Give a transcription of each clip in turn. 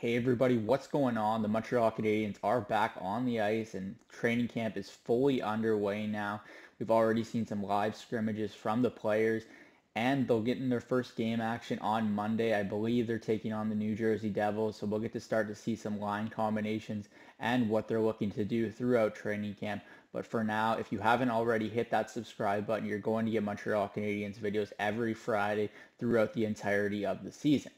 Hey everybody, what's going on? The Montreal Canadiens are back on the ice and training camp is fully underway now. We've already seen some live scrimmages from the players and they'll get in their first game action on Monday. I believe they're taking on the New Jersey Devils, so we'll get to start to see some line combinations and what they're looking to do throughout training camp. But for now, if you haven't already hit that subscribe button, you're going to get Montreal Canadiens videos every Friday throughout the entirety of the season.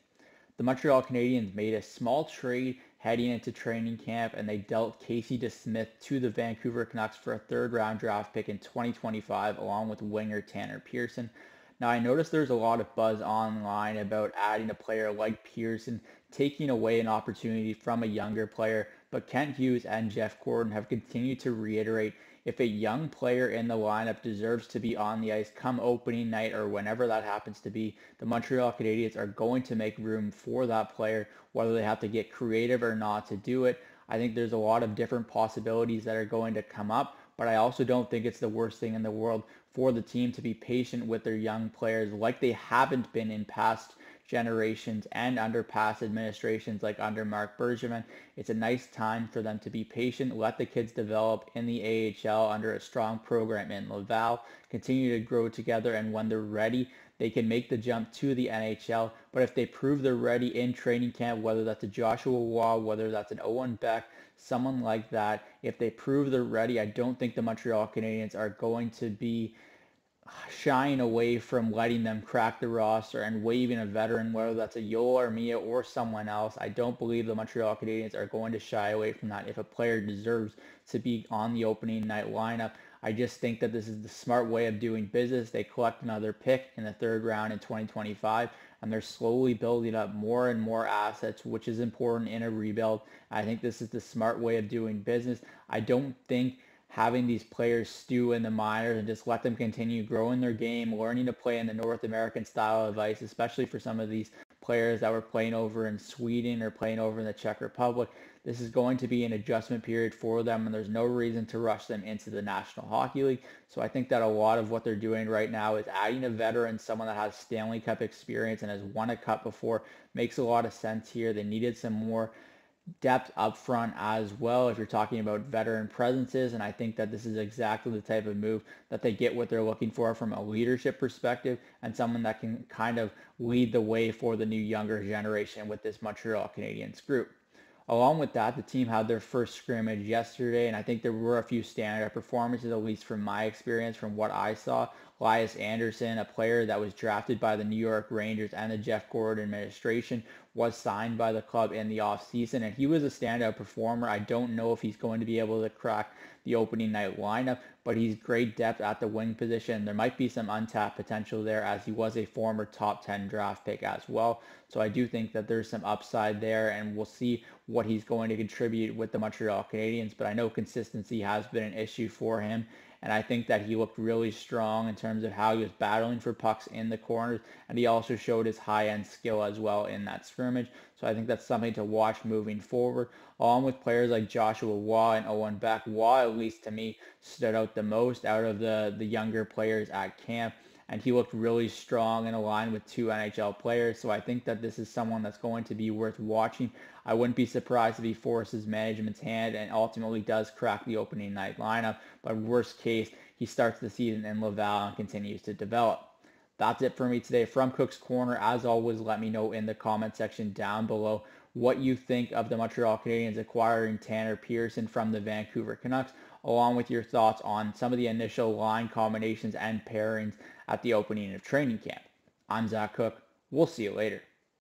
The Montreal Canadiens made a small trade heading into training camp and they dealt Casey DeSmith to the Vancouver Canucks for a third-round draft pick in 2025 along with winger Tanner Pearson. Now I noticed there's a lot of buzz online about adding a player like Pearson, taking away an opportunity from a younger player, but Kent Hughes and Jeff Gordon have continued to reiterate if a young player in the lineup deserves to be on the ice come opening night or whenever that happens to be, the Montreal Canadiens are going to make room for that player, whether they have to get creative or not to do it. I think there's a lot of different possibilities that are going to come up, but I also don't think it's the worst thing in the world for the team to be patient with their young players like they haven't been in past generations and under past administrations like under Marc Bergevin. It's a nice time for them to be patient, let the kids develop in the AHL under a strong program in Laval, continue to grow together, and when they're ready, they can make the jump to the NHL. But if they prove they're ready in training camp, whether that's a Joshua Waugh, whether that's an Owen Beck, someone like that, if they prove they're ready, I don't think the Montreal Canadiens are going to be shying away from letting them crack the roster and waiving a veteran, whether that's a Yoel Armia or someone else. I don't believe the Montreal Canadiens are going to shy away from that if a player deserves to be on the opening night lineup. I just think that this is the smart way of doing business. They collect another pick in the third round in 2025, and they're slowly building up more and more assets, which is important in a rebuild. I think this is the smart way of doing business. I don't think having these players stew in the minors and just let them continue growing their game, learning to play in the North American style of ice, especially for some of these players that were playing over in Sweden or playing over in the Czech Republic. This is going to be an adjustment period for them, and there's no reason to rush them into the National Hockey League. So I think that a lot of what they're doing right now is adding a veteran, someone that has Stanley Cup experience and has won a cup before, makes a lot of sense here. They needed some more depth up front as well if you're talking about veteran presences, and I think that this is exactly the type of move that they get what they're looking for from a leadership perspective and someone that can kind of lead the way for the new younger generation with this Montreal Canadiens group. Along with that, the team had their first scrimmage yesterday, and I think there were a few standout performances, at least from my experience, from what I saw. Elias Anderson, a player that was drafted by the New York Rangers and the Jeff Gordon administration, was signed by the club in the offseason, and he was a standout performer. I don't know if he's going to be able to crack the opening night lineup, but he's great depth at the wing position. There might be some untapped potential there as he was a former top 10 draft pick as well. So I do think that there's some upside there, and we'll see what he's going to contribute with the Montreal Canadiens. But I know consistency has been an issue for him, and I think that he looked really strong in terms of how he was battling for pucks in the corners, and he also showed his high-end skill as well in that scrimmage. So I think that's something to watch moving forward, along with players like Joshua Waugh and Owen Beck. Waugh, at least to me, stood out the most out of the younger players at camp, and he looked really strong and aligned with two NHL players. So I think that this is someone that's going to be worth watching. I wouldn't be surprised if he forces management's hand and ultimately does crack the opening night lineup. But worst case, he starts the season in Laval and continues to develop. That's it for me today from Cook's Corner. As always, let me know in the comment section down below what you think of the Montreal Canadiens acquiring Tanner Pearson from the Vancouver Canucks, along with your thoughts on some of the initial line combinations and pairings at the opening of training camp. I'm Zach Cook. We'll see you later.